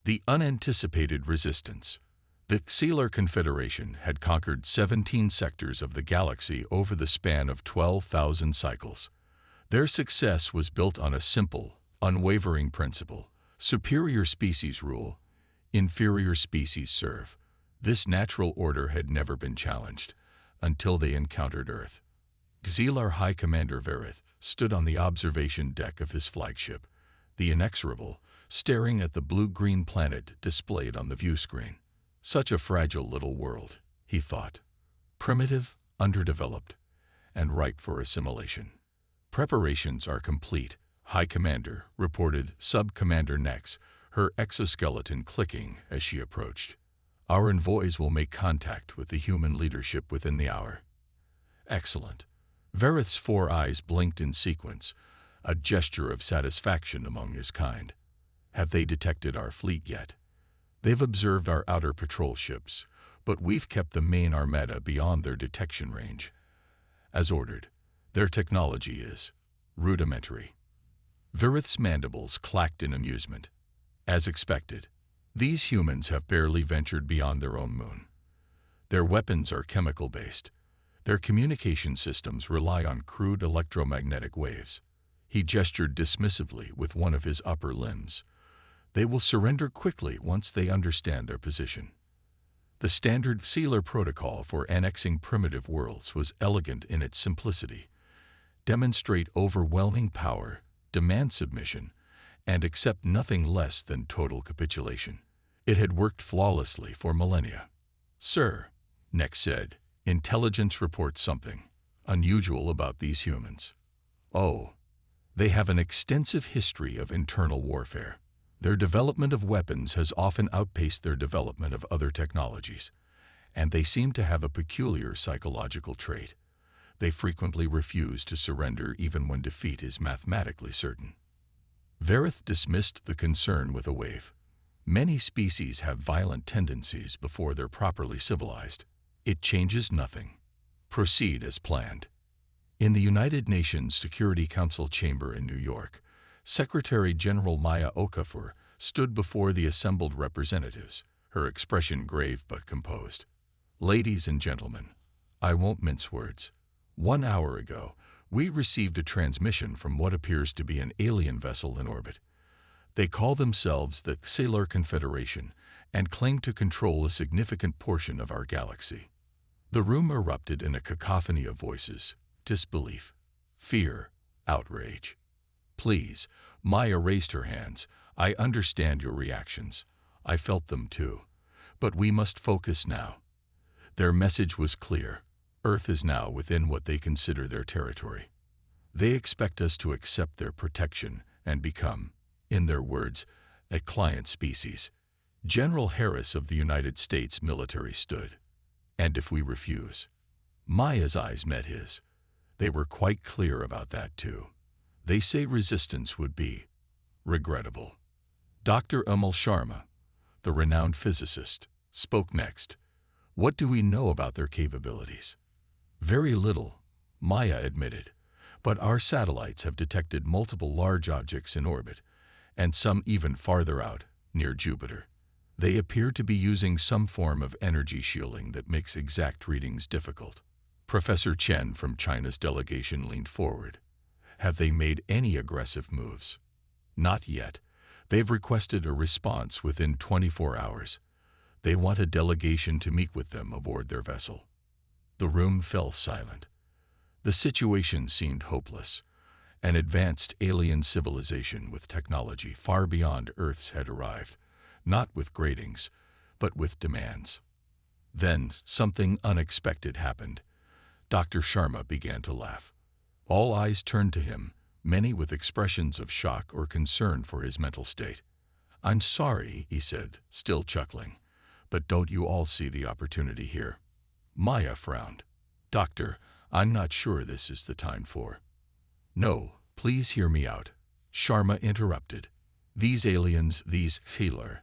The unanticipated resistance. The Xelar Confederation had conquered 17 sectors of the galaxy over the span of 12,000 cycles. Their success was built on a simple, unwavering principle: superior species rule, inferior species serve. This natural order had never been challenged until they encountered Earth. Xelar High Commander Verith stood on the observation deck of his flagship, the Inexorable, staring at the blue-green planet displayed on the view screen. Such a fragile little world, he thought. Primitive, underdeveloped, and ripe for assimilation. Preparations are complete, High Commander reported Sub-Commander Nex, her exoskeleton clicking as she approached. Our envoys will make contact with the human leadership within the hour. Excellent. Verith's 4 eyes blinked in sequence, a gesture of satisfaction among his kind. Have they detected our fleet yet? They've observed our outer patrol ships, but we've kept the main armada beyond their detection range. As ordered, their technology is rudimentary. Verith's mandibles clacked in amusement. As expected, these humans have barely ventured beyond their own moon. Their weapons are chemical-based. Their communication systems rely on crude electromagnetic waves. He gestured dismissively with one of his upper limbs. They will surrender quickly once they understand their position. The standard Xelar protocol for annexing primitive worlds was elegant in its simplicity. Demonstrate overwhelming power, demand submission, and accept nothing less than total capitulation. It had worked flawlessly for millennia. Sir, Nex said, intelligence reports something unusual about these humans. Oh, they have an extensive history of internal warfare. Their development of weapons has often outpaced their development of other technologies, and they seem to have a peculiar psychological trait. They frequently refuse to surrender even when defeat is mathematically certain. Verith dismissed the concern with a wave. Many species have violent tendencies before they're properly civilized. It changes nothing. Proceed as planned. In the United Nations Security Council chamber in New York, Secretary General Maya Okafor stood before the assembled representatives, her expression grave but composed. Ladies and gentlemen, I won't mince words. 1 hour ago, we received a transmission from what appears to be an alien vessel in orbit. They call themselves the Xelar Confederation and claim to control a significant portion of our galaxy. The room erupted in a cacophony of voices: disbelief, fear, outrage. Please, Maya raised her hands. I understand your reactions. I felt them too. But we must focus now. Their message was clear. Earth is now within what they consider their territory. They expect us to accept their protection and become, in their words, a client species. General Harris of the United States military stood. And if we refuse? Maya's eyes met his. They were quite clear about that too. They say resistance would be regrettable. Dr. Amal Sharma, the renowned physicist, spoke next. What do we know about their capabilities? Very little, Maya admitted, but our satellites have detected multiple large objects in orbit, and some even farther out, near Jupiter. They appear to be using some form of energy shielding that makes exact readings difficult. Professor Chen from China's delegation leaned forward. Have they made any aggressive moves? Not yet. They've requested a response within 24 hours. They want a delegation to meet with them aboard their vessel. The room fell silent. The situation seemed hopeless. An advanced alien civilization with technology far beyond Earth's had arrived, not with gratings, but with demands. Then something unexpected happened. Dr. Sharma began to laugh. All eyes turned to him, many with expressions of shock or concern for his mental state. I'm sorry, he said, still chuckling, but don't you all see the opportunity here? Maya frowned. Doctor, I'm not sure this is the time for. No, please hear me out. Sharma interrupted. These aliens, these Xelar,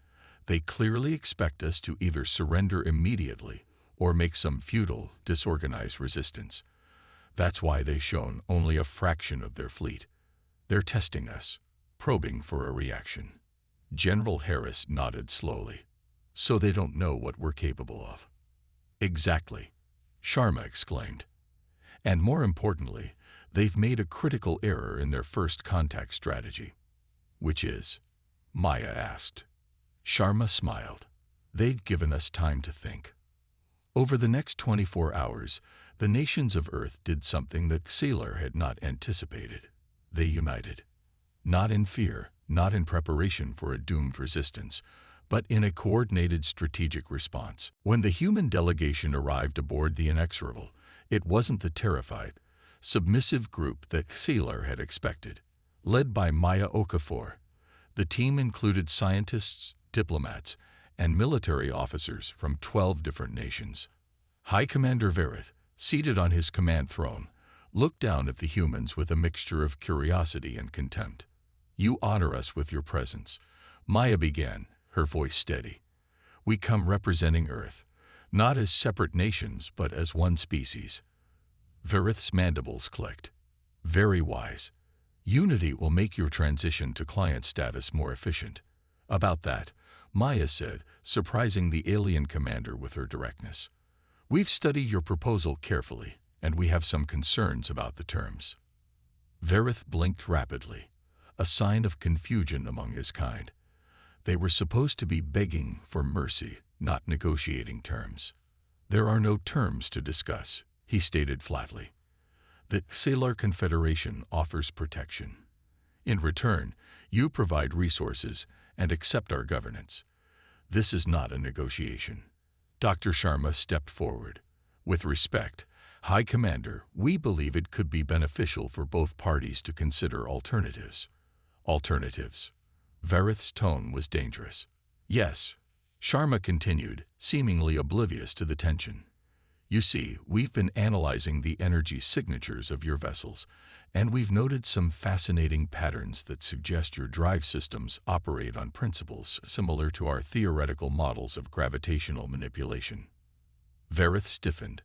they clearly expect us to either surrender immediately or make some futile, disorganized resistance. That's why they've shown only a fraction of their fleet. They're testing us, probing for a reaction. General Harris nodded slowly. So they don't know what we're capable of. Exactly, Sharma exclaimed. And more importantly, they've made a critical error in their first contact strategy. Which is? Maya asked. Sharma smiled. They've given us time to think. Over the next 24 hours, the nations of Earth did something that Sailor had not anticipated. They united. Not in fear, not in preparation for a doomed resistance, but in a coordinated strategic response. When the human delegation arrived aboard the Inexorable, it wasn't the terrified, submissive group that Sailor had expected. Led by Maya Okafor, the team included scientists, diplomats, and military officers from 12 different nations. High Commander Verith, seated on his command throne, looked down at the humans with a mixture of curiosity and contempt. You honor us with your presence, Maya began, her voice steady. We come representing Earth, not as separate nations, but as one species. Verith's mandibles clicked. Very wise. Unity will make your transition to client status more efficient. About that, Maya said, surprising the alien commander with her directness. We've studied your proposal carefully, and we have some concerns about the terms. Verith blinked rapidly, a sign of confusion among his kind. They were supposed to be begging for mercy, not negotiating terms. There are no terms to discuss, he stated flatly. The Sailor Confederation offers protection. In return, you provide resources and accept our governance. This is not a negotiation. Dr. Sharma stepped forward. With respect, High Commander, we believe it could be beneficial for both parties to consider alternatives. Alternatives. Verith's tone was dangerous. Yes, Sharma continued, seemingly oblivious to the tension. You see, we've been analyzing the energy signatures of your vessels, and we've noted some fascinating patterns that suggest your drive systems operate on principles similar to our theoretical models of gravitational manipulation. Verith stiffened.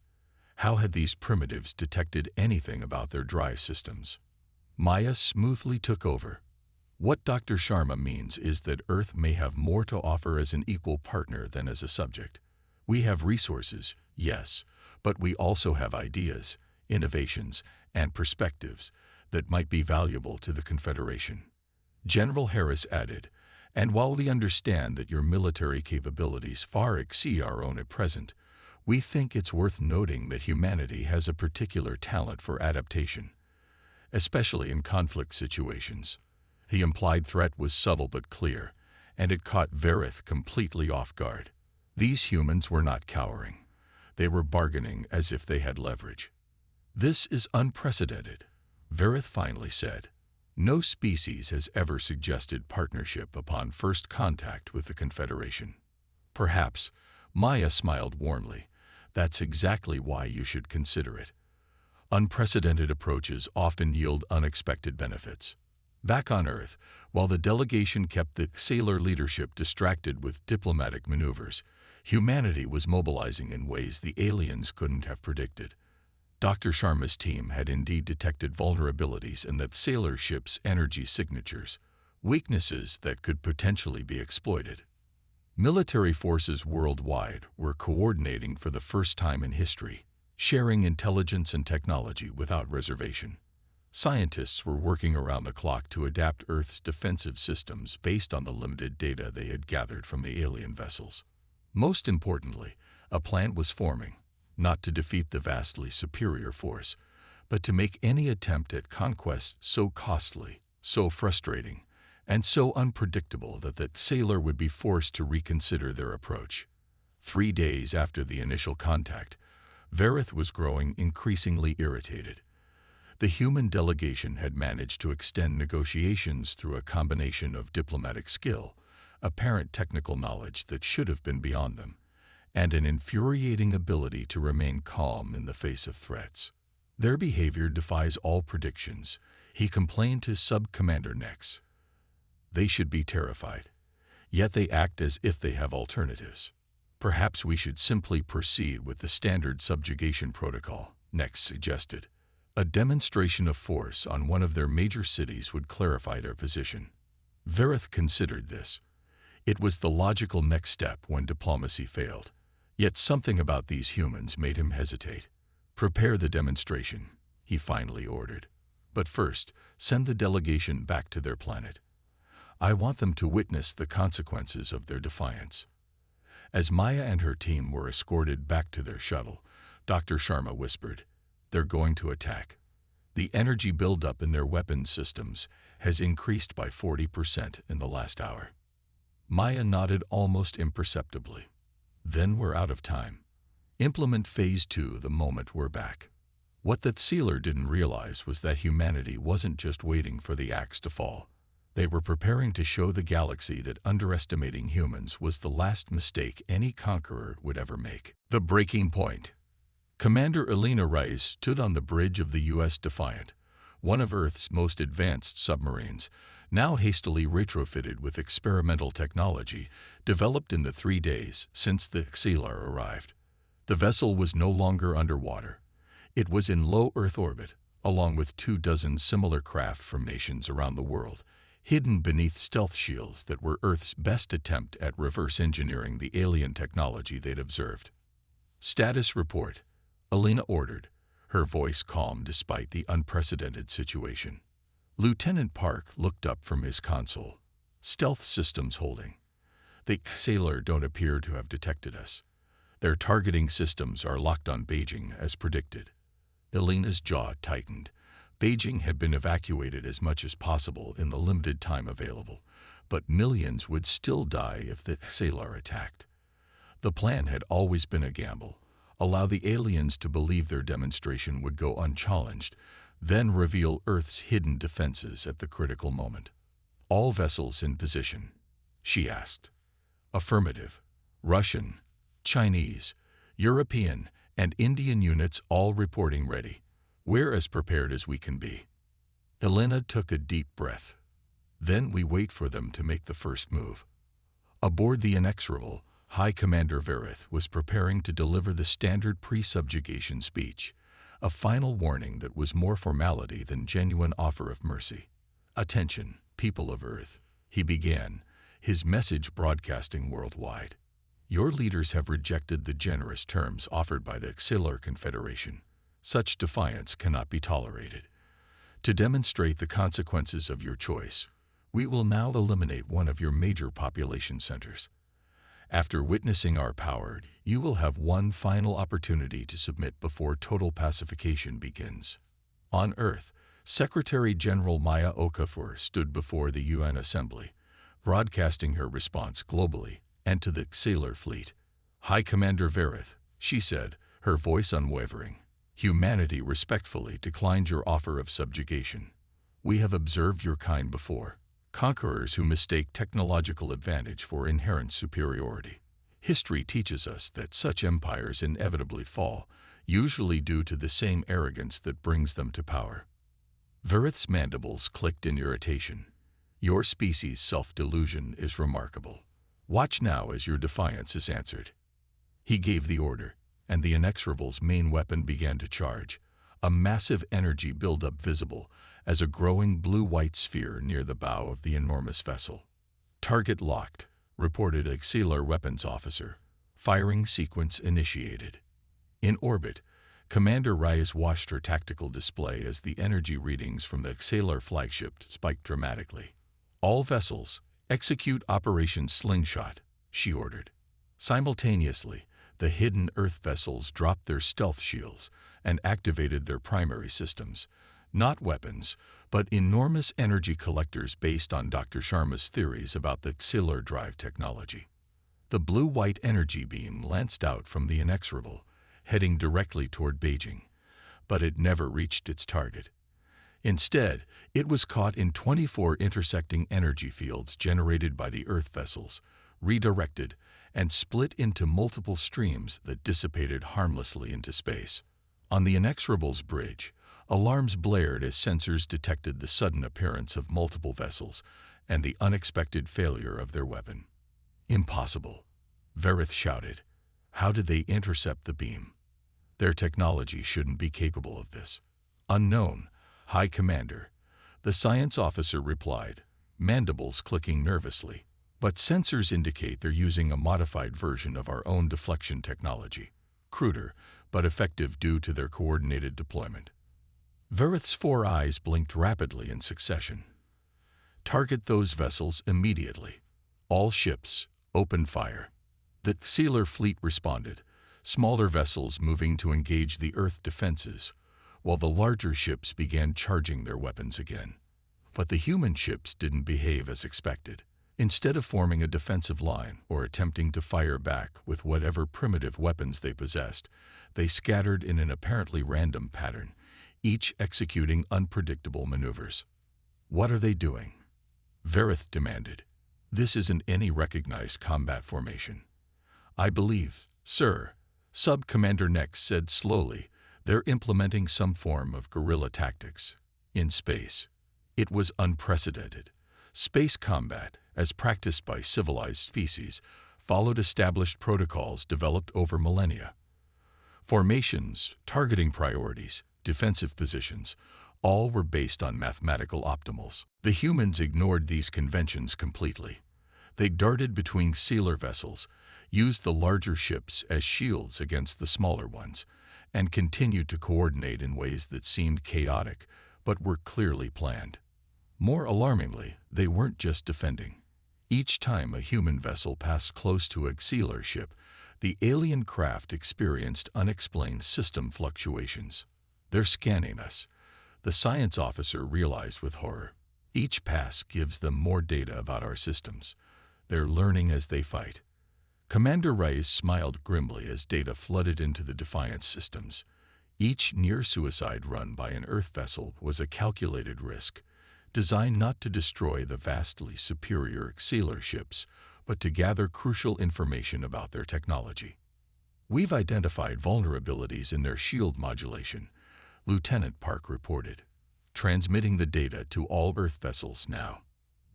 How had these primitives detected anything about their drive systems? Maya smoothly took over. What Dr. Sharma means is that Earth may have more to offer as an equal partner than as a subject. We have resources, yes, but we also have ideas, innovations, and perspectives that might be valuable to the Confederation. General Harris added, and while we understand that your military capabilities far exceed our own at present, we think it's worth noting that humanity has a particular talent for adaptation, especially in conflict situations. The implied threat was subtle but clear, and it caught Verith completely off guard. These humans were not cowering. They were bargaining as if they had leverage. This is unprecedented, Verith finally said. No species has ever suggested partnership upon first contact with the Confederation. Perhaps, Maya smiled warmly, that's exactly why you should consider it. Unprecedented approaches often yield unexpected benefits. Back on Earth, while the delegation kept the Sailor leadership distracted with diplomatic maneuvers, humanity was mobilizing in ways the aliens couldn't have predicted. Dr. Sharma's team had indeed detected vulnerabilities in the Sailor ship's energy signatures, weaknesses that could potentially be exploited. Military forces worldwide were coordinating for the first time in history, sharing intelligence and technology without reservation. Scientists were working around the clock to adapt Earth's defensive systems based on the limited data they had gathered from the alien vessels. Most importantly, a plan was forming, not to defeat the vastly superior force, but to make any attempt at conquest so costly, so frustrating, and so unpredictable that the Sailor would be forced to reconsider their approach. 3 days after the initial contact, Verith was growing increasingly irritated. The human delegation had managed to extend negotiations through a combination of diplomatic skill, apparent technical knowledge that should have been beyond them, and an infuriating ability to remain calm in the face of threats. Their behavior defies all predictions, he complained to Sub-Commander Nex. They should be terrified, yet they act as if they have alternatives. Perhaps we should simply proceed with the standard subjugation protocol, Nex suggested. A demonstration of force on one of their major cities would clarify their position. Verith considered this. It was the logical next step when diplomacy failed. Yet something about these humans made him hesitate. "Prepare the demonstration," he finally ordered. "But first, send the delegation back to their planet. I want them to witness the consequences of their defiance." As Maya and her team were escorted back to their shuttle, Dr. Sharma whispered, "They're going to attack. The energy buildup in their weapons systems has increased by 40% in the last hour." Maya nodded almost imperceptibly. "Then we're out of time. Implement Phase 2 the moment we're back." What that sealer didn't realize was that humanity wasn't just waiting for the axe to fall. They were preparing to show the galaxy that underestimating humans was the last mistake any conqueror would ever make. The breaking point. Commander Elena Rice stood on the bridge of the U.S. Defiant, one of Earth's most advanced submarines, now hastily retrofitted with experimental technology developed in the 3 days since the sealer arrived. The vessel was no longer underwater. It was in low Earth orbit, along with 24 similar craft from nations around the world, hidden beneath stealth shields that were Earth's best attempt at reverse engineering the alien technology they'd observed. "Status report," Elena ordered, her voice calm despite the unprecedented situation. Lieutenant Park looked up from his console. "Stealth systems holding. The sailor don't appear to have detected us. Their targeting systems are locked on Beijing as predicted." Elena's jaw tightened. Beijing had been evacuated as much as possible in the limited time available, but millions would still die if the sailor attacked. The plan had always been a gamble. Allow the aliens to believe their demonstration would go unchallenged, then reveal Earth's hidden defenses at the critical moment. "All vessels in position?" she asked. "Affirmative. Russian, Chinese, European, and Indian units all reporting ready. We're as prepared as we can be." Elena took a deep breath. "Then we wait for them to make the first move." Aboard the Inexorable, High Commander Verith was preparing to deliver the standard pre-subjugation speech, a final warning that was more formality than genuine offer of mercy. "Attention, people of Earth," he began, his message broadcasting worldwide. "Your leaders have rejected the generous terms offered by the Xylar Confederation. Such defiance cannot be tolerated. To demonstrate the consequences of your choice, we will now eliminate one of your major population centers. After witnessing our power, you will have one final opportunity to submit before total pacification begins." On Earth, Secretary General Maya Okafor stood before the UN Assembly, broadcasting her response globally and to the Xylar fleet. "High Commander Verith," she said, her voice unwavering, "humanity respectfully declined your offer of subjugation. We have observed your kind before. Conquerors who mistake technological advantage for inherent superiority. History teaches us that such empires inevitably fall, usually due to the same arrogance that brings them to power." Verith's mandibles clicked in irritation. "Your species' self-delusion is remarkable. Watch now as your defiance is answered." He gave the order, and the Inexorable's main weapon began to charge, a massive energy buildup visible as a growing blue-white sphere near the bow of the enormous vessel. "Target locked," reported a Xylar weapons officer. "Firing sequence initiated." In orbit, Commander Reyes watched her tactical display as the energy readings from the Xylar flagship spiked dramatically. "All vessels, execute Operation Slingshot," she ordered. Simultaneously, the hidden Earth vessels dropped their stealth shields and activated their primary systems. Not weapons, but enormous energy collectors based on Dr. Sharma's theories about the Xylar drive technology. The blue-white energy beam lanced out from the Inexorable, heading directly toward Beijing, but it never reached its target. Instead, it was caught in 24 intersecting energy fields generated by the Earth vessels, redirected, and split into multiple streams that dissipated harmlessly into space. On the Inexorable's bridge, alarms blared as sensors detected the sudden appearance of multiple vessels and the unexpected failure of their weapon. "Impossible," Verith shouted. "How did they intercept the beam? Their technology shouldn't be capable of this." "Unknown, High Commander," the science officer replied, mandibles clicking nervously. But sensors indicate they're using a modified version of our own deflection technology, cruder but effective due to their coordinated deployment. Verith's 4 eyes blinked rapidly in succession. Target those vessels immediately. All ships, open fire. The Sealer fleet responded, smaller vessels moving to engage the Earth defenses, while the larger ships began charging their weapons again. But the human ships didn't behave as expected. Instead of forming a defensive line or attempting to fire back with whatever primitive weapons they possessed, they scattered in an apparently random pattern, each executing unpredictable maneuvers. "What are they doing?" Verith demanded. "This isn't any recognized combat formation." "I believe, sir," Sub-Commander Nex said slowly, "they're implementing some form of guerrilla tactics. In space. It was unprecedented. Space combat, as practiced by civilized species, followed established protocols developed over millennia. Formations, targeting priorities, defensive positions, all were based on mathematical optimals. The humans ignored these conventions completely. They darted between sealer vessels, used the larger ships as shields against the smaller ones, and continued to coordinate in ways that seemed chaotic but were clearly planned. More alarmingly, they weren't just defending. Each time a human vessel passed close to a sealer ship, the alien craft experienced unexplained system fluctuations. "They're scanning us," the science officer realized with horror. "Each pass gives them more data about our systems. They're learning as they fight." Commander Reyes smiled grimly as data flooded into the Defiance systems. Each near-suicide run by an Earth vessel was a calculated risk, designed not to destroy the vastly superior sealer ships, but to gather crucial information about their technology. "We've identified vulnerabilities in their shield modulation," Lieutenant Park reported, "transmitting the data to all Earth vessels now."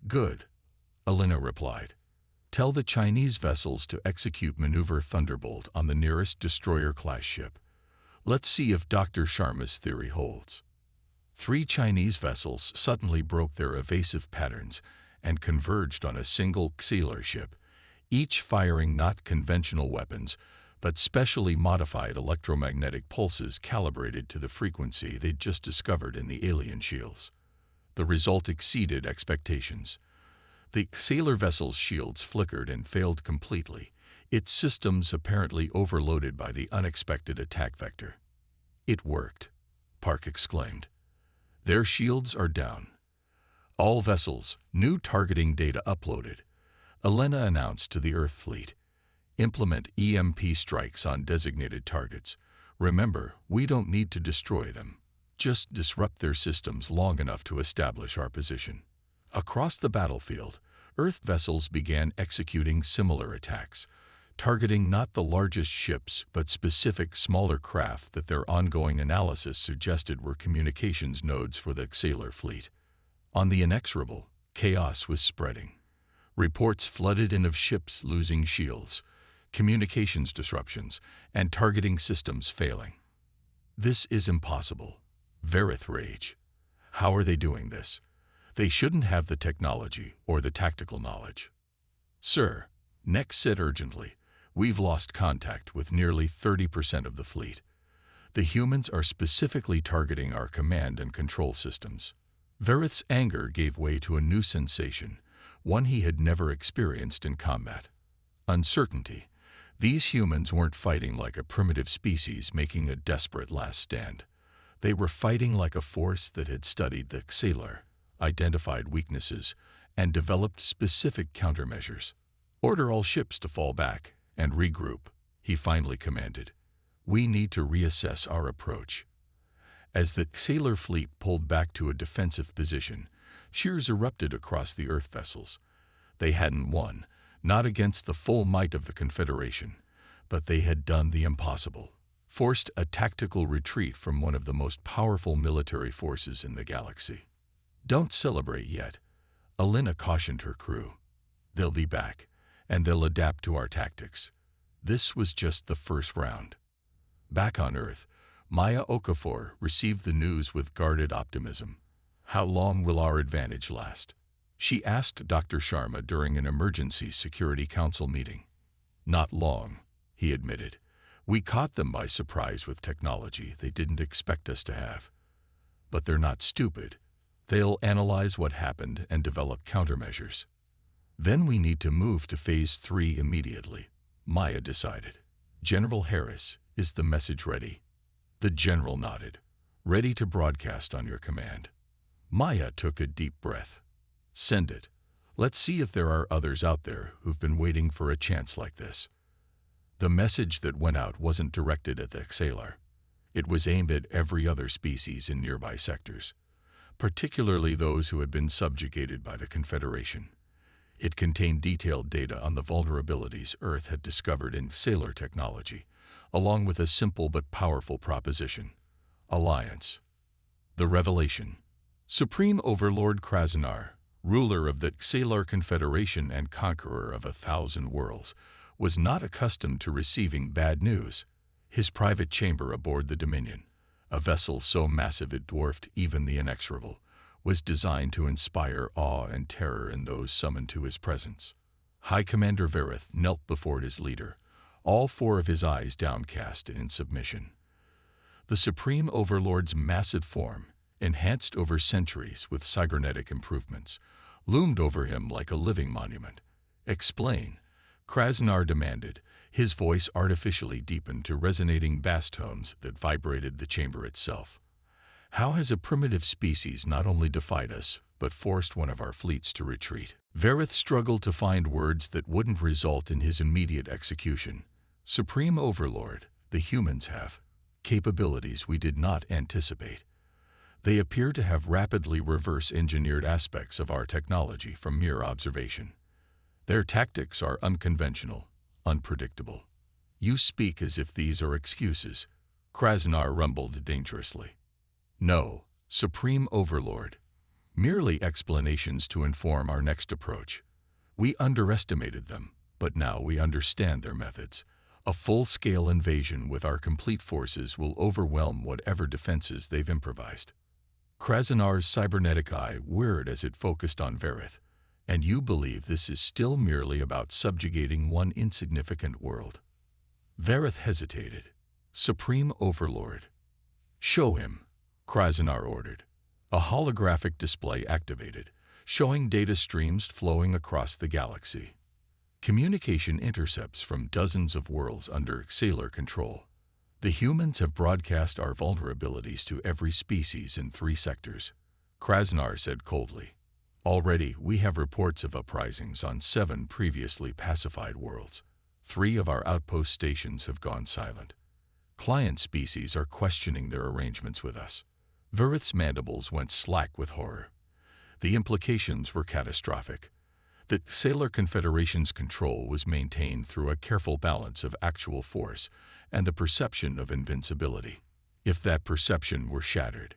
"Good," Alina replied. "Tell the Chinese vessels to execute Maneuver Thunderbolt on the nearest destroyer-class ship. Let's see if Dr. Sharma's theory holds." 3 Chinese vessels suddenly broke their evasive patterns and converged on a single sealer ship, each firing not conventional weapons, but specially modified electromagnetic pulses calibrated to the frequency they'd just discovered in the alien shields. The result exceeded expectations. The sealer vessel's shields flickered and failed completely, its systems apparently overloaded by the unexpected attack vector. "It worked," Park exclaimed. "Their shields are down. All vessels, new targeting data uploaded," Alina announced to the Earth fleet. "Implement EMP strikes on designated targets. Remember, we don't need to destroy them. Just disrupt their systems long enough to establish our position." Across the battlefield, Earth vessels began executing similar attacks, targeting not the largest ships but specific smaller craft that their ongoing analysis suggested were communications nodes for the Xalar fleet. On the Inexorable, chaos was spreading. Reports flooded in of ships losing shields, communications disruptions, and targeting systems failing. "This is impossible," Verith raged. "How are they doing this? They shouldn't have the technology or the tactical knowledge." "Sir," Nex said urgently, "we've lost contact with nearly 30% of the fleet. The humans are specifically targeting our command and control systems." Verith's anger gave way to a new sensation, one he had never experienced in combat. Uncertainty. These humans weren't fighting like a primitive species making a desperate last stand. They were fighting like a force that had studied the Xalar, identified weaknesses, and developed specific countermeasures. "Order all ships to fall back and regroup," he finally commanded. "We need to reassess our approach." As the Xalar fleet pulled back to a defensive position, cheers erupted across the Earth vessels. They hadn't won, not against the full might of the Confederation, but they had done the impossible, forced a tactical retreat from one of the most powerful military forces in the galaxy. "Don't celebrate yet," Alina cautioned her crew. "They'll be back, and they'll adapt to our tactics. This was just the first round." Back on Earth, Maya Okafor received the news with guarded optimism. "How long will our advantage last?" she asked Dr. Sharma during an emergency Security Council meeting. Not long, he admitted. We caught them by surprise with technology they didn't expect us to have. But they're not stupid. They'll analyze what happened and develop countermeasures. Then we need to move to Phase 3 immediately, Maya decided. General Harris, is the message ready? The general nodded. Ready to broadcast on your command. Maya took a deep breath. Send it. Let's see if there are others out there who've been waiting for a chance like this. The message that went out wasn't directed at the Xalar. It was aimed at every other species in nearby sectors, particularly those who had been subjugated by the Confederation. It contained detailed data on the vulnerabilities Earth had discovered in Xalar technology, along with a simple but powerful proposition: alliance. The revelation. Supreme Overlord Krasanar, ruler of the Xalar Confederation and conqueror of 1,000 worlds, was not accustomed to receiving bad news. His private chamber aboard the Dominion, a vessel so massive it dwarfed even the inexorable, was designed to inspire awe and terror in those summoned to his presence. High Commander Verith knelt before his leader, all four of his eyes downcast in submission. The Supreme Overlord's massive form, enhanced over centuries with cybernetic improvements, loomed over him like a living monument. Explain, Krasanar demanded, his voice artificially deepened to resonating bass tones that vibrated the chamber itself. How has a primitive species not only defied us, but forced one of our fleets to retreat? Verith struggled to find words that wouldn't result in his immediate execution. Supreme Overlord, the humans have capabilities we did not anticipate. They appear to have rapidly reverse-engineered aspects of our technology from mere observation. Their tactics are unconventional, unpredictable. You speak as if these are excuses, Krasanar rumbled dangerously. No, Supreme Overlord. Merely explanations to inform our next approach. We underestimated them, but now we understand their methods. A full-scale invasion with our complete forces will overwhelm whatever defenses they've improvised. Krasanar's cybernetic eye whirred as it focused on Verith. And you believe this is still merely about subjugating one insignificant world? Verith hesitated. Supreme Overlord. Show him, Krasanar ordered. A holographic display activated, showing data streams flowing across the galaxy. Communication intercepts from dozens of worlds under Xalar control. The humans have broadcast our vulnerabilities to every species in 3 sectors, Krasanar said coldly. Already, we have reports of uprisings on 7 previously pacified worlds. 3 of our outpost stations have gone silent. Client species are questioning their arrangements with us. Verith's mandibles went slack with horror. The implications were catastrophic. The Xalar Confederation's control was maintained through a careful balance of actual force and the perception of invincibility. If that perception were shattered,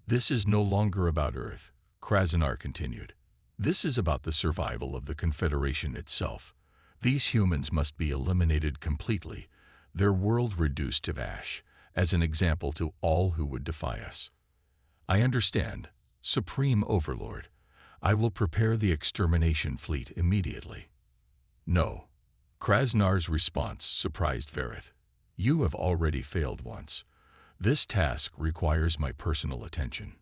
this is no longer about Earth, Krasanar continued. This is about the survival of the Confederation itself. These humans must be eliminated completely, their world reduced to ash, as an example to all who would defy us. I understand, Supreme Overlord. I will prepare the extermination fleet immediately. No. Krasanar's response surprised Verith. You have already failed once. This task requires my personal attention.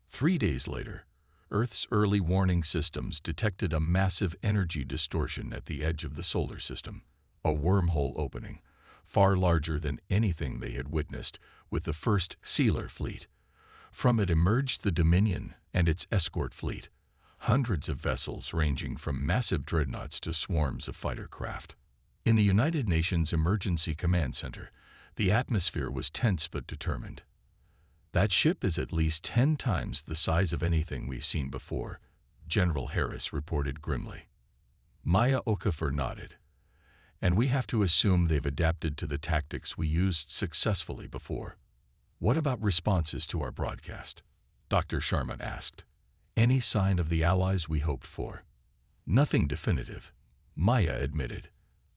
3 days later, Earth's early warning systems detected a massive energy distortion at the edge of the solar system, a wormhole opening, far larger than anything they had witnessed with the first Xalar fleet. From it emerged the Dominion and its escort fleet, hundreds of vessels ranging from massive dreadnoughts to swarms of fighter craft. In the United Nations Emergency Command Center, the atmosphere was tense but determined. That ship is at least 10 times the size of anything we've seen before, General Harris reported grimly. Maya Okafor nodded. And we have to assume they've adapted to the tactics we used successfully before. What about responses to our broadcast? Dr. Sharma asked. Any sign of the allies we hoped for? Nothing definitive, Maya admitted.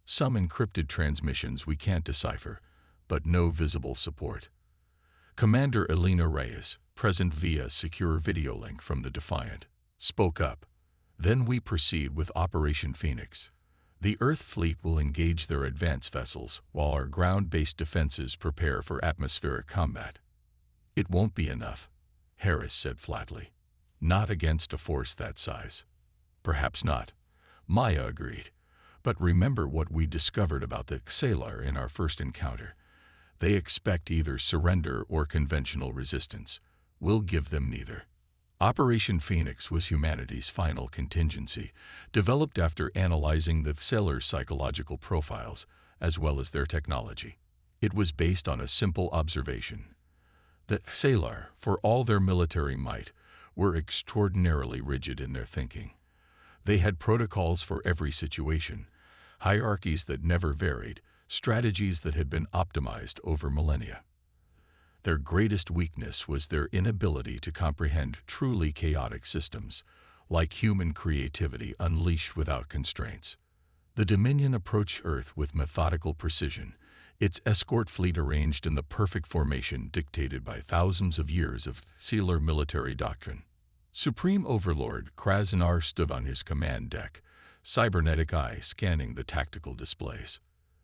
Some encrypted transmissions we can't decipher, but no visible support. Commander Elena Reyes, present via secure video link from the Defiant, spoke up. Then we proceed with Operation Phoenix. The Earth fleet will engage their advance vessels while our ground-based defenses prepare for atmospheric combat. It won't be enough, Harris said flatly. Not against a force that size. Perhaps not, Maya agreed. But remember what we discovered about the Xalar in our first encounter. They expect either surrender or conventional resistance. We'll give them neither. Operation Phoenix was humanity's final contingency, developed after analyzing the Xalar's psychological profiles, as well as their technology. It was based on a simple observation. The Xalar, for all their military might, were extraordinarily rigid in their thinking. They had protocols for every situation, hierarchies that never varied, strategies that had been optimized over millennia. Their greatest weakness was their inability to comprehend truly chaotic systems, like human creativity unleashed without constraints. The Dominion approached Earth with methodical precision, its escort fleet arranged in the perfect formation dictated by thousands of years of Xalar military doctrine. Supreme Overlord Krasanar stood on his command deck, cybernetic eye scanning the tactical displays.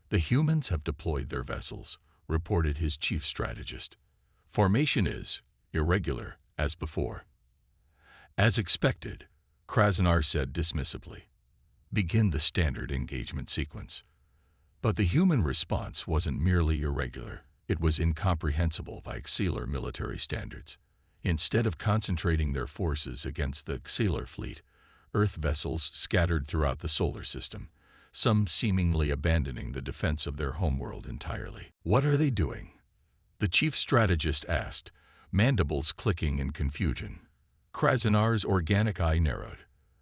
The humans have deployed their vessels, reported his chief strategist. Formation is irregular, as before. As expected, Krasanar said dismissively. Begin the standard engagement sequence. But the human response wasn't merely irregular, it was incomprehensible by Xalar military standards. Instead of concentrating their forces against the Xalar fleet, Earth vessels scattered throughout the solar system, some seemingly abandoning the defense of their homeworld entirely. What are they doing? The chief strategist asked, mandibles clicking in confusion. Krasanar's organic eye narrowed.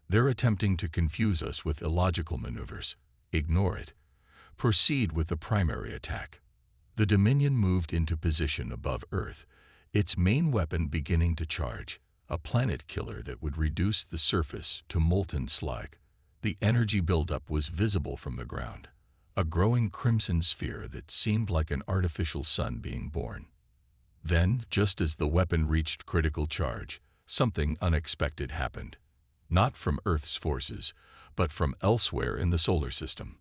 They're attempting to confuse us with illogical maneuvers. Ignore it. Proceed with the primary attack. The Dominion moved into position above Earth, its main weapon beginning to charge, a planet killer that would reduce the surface to molten slag. The energy buildup was visible from the ground, a growing crimson sphere that seemed like an artificial sun being born. Then, just as the weapon reached critical charge, something unexpected happened. Not from Earth's forces, but from elsewhere in the solar system.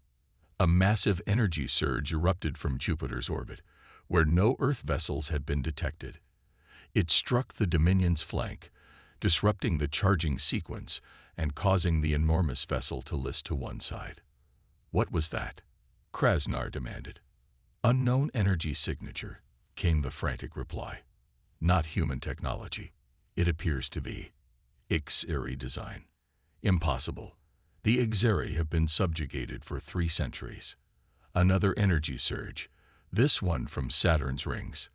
A massive energy surge erupted from Jupiter's orbit, where no Earth vessels had been detected. It struck the Dominion's flank, disrupting the charging sequence and causing the enormous vessel to list to one side. What was that? Krasanar demanded. Unknown energy signature, came the frantic reply. Not human technology. It appears to be Xari design. Impossible. The Xari have been subjugated for 3 centuries. Another energy surge, this one from Saturn's rings.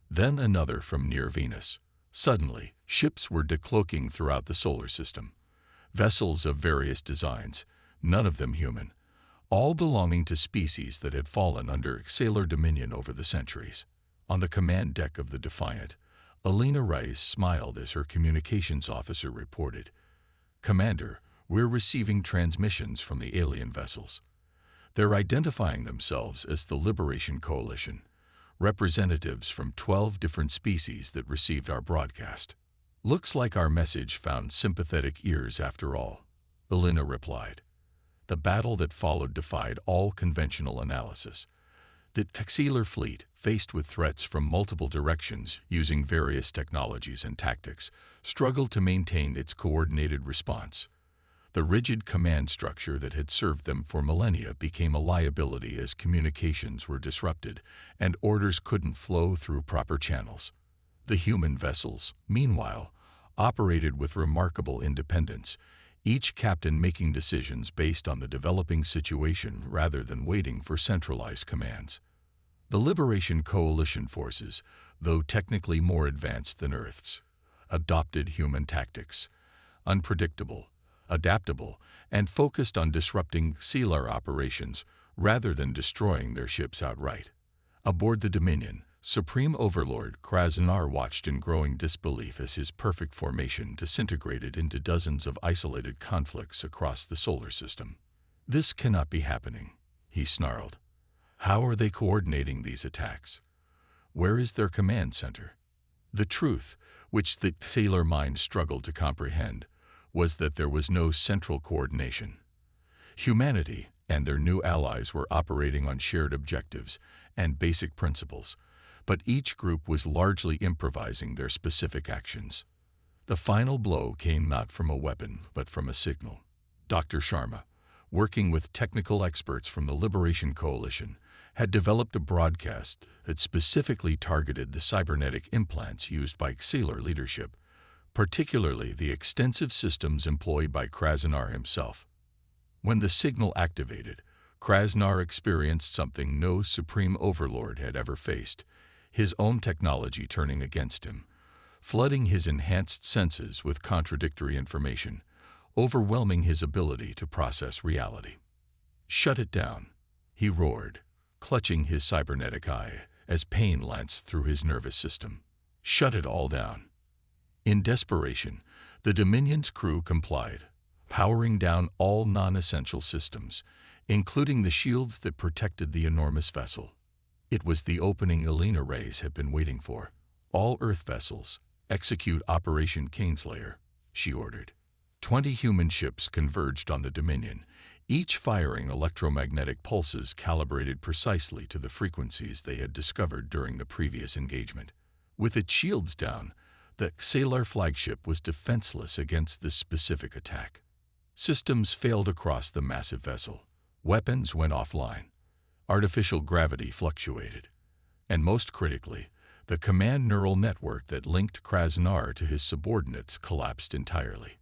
Then another from near Venus. Suddenly, ships were decloaking throughout the solar system. Vessels of various designs, none of them human, all belonging to species that had fallen under Xalar dominion over the centuries. On the command deck of the Defiant, Alina Rice smiled as her communications officer reported, Commander, we're receiving transmissions from the alien vessels. They're identifying themselves as the Liberation Coalition, representatives from 12 different species that received our broadcast. Looks like our message found sympathetic ears after all, Alina replied. The battle that followed defied all conventional analysis. The Xalar fleet, faced with threats from multiple directions using various technologies and tactics, struggled to maintain its coordinated response. The rigid command structure that had served them for millennia became a liability as communications were disrupted and orders couldn't flow through proper channels. The human vessels, meanwhile, operated with remarkable independence, each captain making decisions based on the developing situation rather than waiting for centralized commands. The Liberation Coalition forces, though technically more advanced than Earth's, adopted human tactics, unpredictable, adaptable, and focused on disrupting Xalar operations rather than destroying their ships outright. Aboard the Dominion, Supreme Overlord Krasanar watched in growing disbelief as his perfect formation disintegrated into dozens of isolated conflicts across the solar system. This cannot be happening, he snarled. How are they coordinating these attacks? Where is their command center? The truth, which the Xalar mind struggled to comprehend, was that there was no central coordination. Humanity and their new allies were operating on shared objectives and basic principles, but each group was largely improvising their specific actions. The final blow came not from a weapon, but from a signal. Dr. Sharma, working with technical experts from the Liberation Coalition, had developed a broadcast that specifically targeted the cybernetic implants used by Xelar leadership, particularly the extensive systems employed by Krasnar himself. When the signal activated, Krasnar experienced something no supreme overlord had ever faced, his own technology turning against him, flooding his enhanced senses with contradictory information, overwhelming his ability to process reality. "Shut it down," he roared, clutching his cybernetic eye as pain lanced through his nervous system. "Shut it all down." In desperation, the Dominion's crew complied, powering down all non-essential systems, including the shields that protected the enormous vessel. It was the opening Elena Reyes had been waiting for. "All Earth vessels, execute Operation Kingslayer," she ordered. 20 human ships converged on the Dominion, each firing electromagnetic pulses calibrated precisely to the frequencies they had discovered during the previous engagement. With its shields down, the Xelar flagship was defenseless against this specific attack. Systems failed across the massive vessel. Weapons went offline. Artificial gravity fluctuated. And most critically, the command neural network that linked Krasnar to his subordinates collapsed entirely.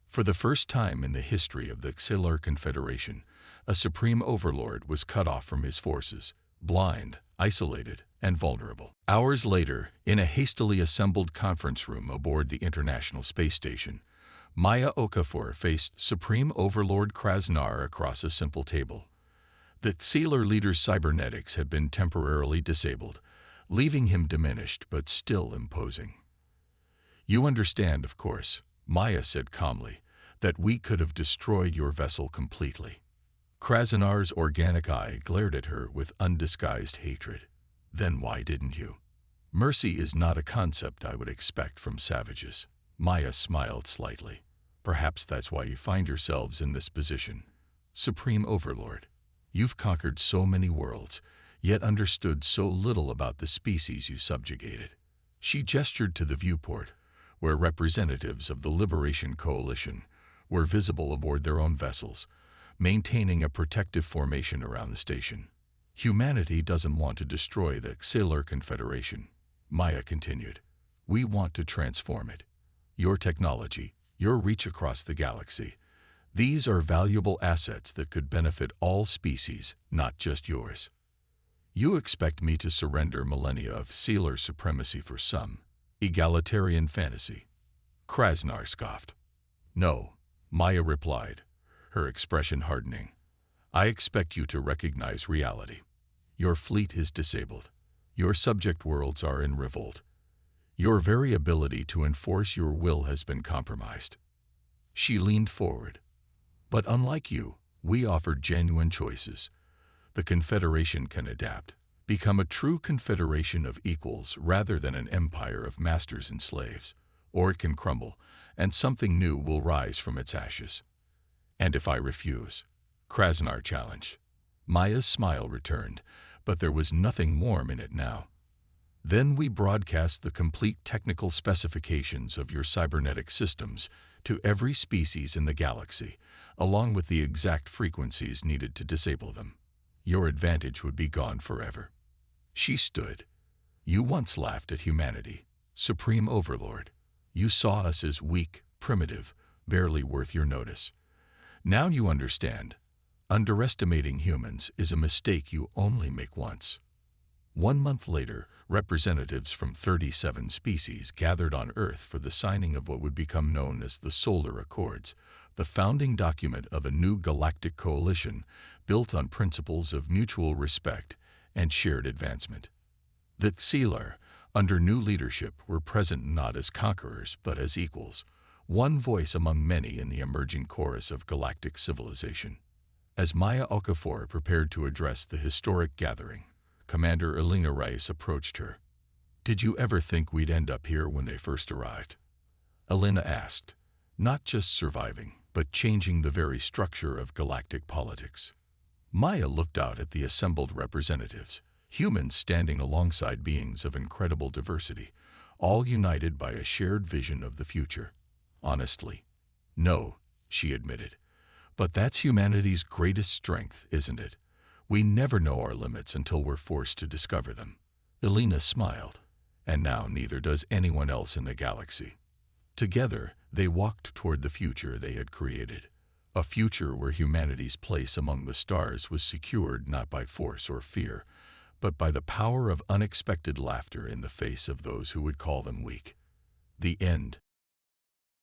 For the first time in the history of the Xelar Confederation, a supreme overlord was cut off from his forces, blind, isolated, and vulnerable. Hours later, in a hastily assembled conference room aboard the International Space Station, Maya Okafor faced Supreme Overlord Krasnar across a simple table. The Xelar leader's cybernetics had been temporarily disabled, leaving him diminished but still imposing. "You understand, of course," Maya said calmly, "that we could have destroyed your vessel completely." Krasnar's organic eye glared at her with undisguised hatred. "Then why didn't you?" "Mercy is not a concept I would expect from savages." Maya smiled slightly. "Perhaps that's why you find yourselves in this position. Supreme Overlord, you've conquered so many worlds, yet understood so little about the species you subjugated." She gestured to the viewport, where representatives of the Liberation Coalition were visible aboard their own vessels, maintaining a protective formation around the station. "Humanity doesn't want to destroy the Xelar Confederation," Maya continued. "We want to transform it. Your technology, your reach across the galaxy, these are valuable assets that could benefit all species, not just yours. You expect me to surrender millennia of Xelar supremacy for some egalitarian fantasy?" Krasnar scoffed. "No," Maya replied, her expression hardening. "I expect you to recognize reality. Your fleet is disabled. Your subject worlds are in revolt. Your very ability to enforce your will has been compromised." She leaned forward. "But unlike you, we offer genuine choices. The Confederation can adapt, become a true confederation of equals rather than an empire of masters and slaves. Or it can crumble, and something new will rise from its ashes." "And if I refuse?" Krasnar challenged. Maya's smile returned, but there was nothing warm in it now. "Then we broadcast the complete technical specifications of your cybernetic systems to every species in the galaxy, along with the exact frequencies needed to disable them. Your advantage would be gone forever." She stood. "You once laughed at humanity, Supreme Overlord. You saw us as weak, primitive, barely worth your notice. Now you understand. Underestimating humans is a mistake you only make once." 1 month later, representatives from 37 species gathered on Earth for the signing of what would become known as the Solar Accords, the founding document of a new galactic coalition built on principles of mutual respect and shared advancement. The Xelar, under new leadership, were present not as conquerors but as equals, one voice among many in the emerging chorus of galactic civilization. As Maya Okafor prepared to address the historic gathering, Commander Elena Reyes approached her. "Did you ever think we'd end up here when they first arrived?" Elena asked, not just surviving, but changing the very structure of galactic politics. Maya looked out at the assembled representatives, humans standing alongside beings of incredible diversity, all united by a shared vision of the future. Honestly, no, she admitted. But that's humanity's greatest strength, isn't it? We never know our limits until we're forced to discover them. Elena smiled. And now neither does anyone else in the galaxy. Together, they walked toward the future they had created. A future where humanity's place among the stars was secured not by force or fear, but by the power of unexpected laughter in the face of those who would call them weak. The end.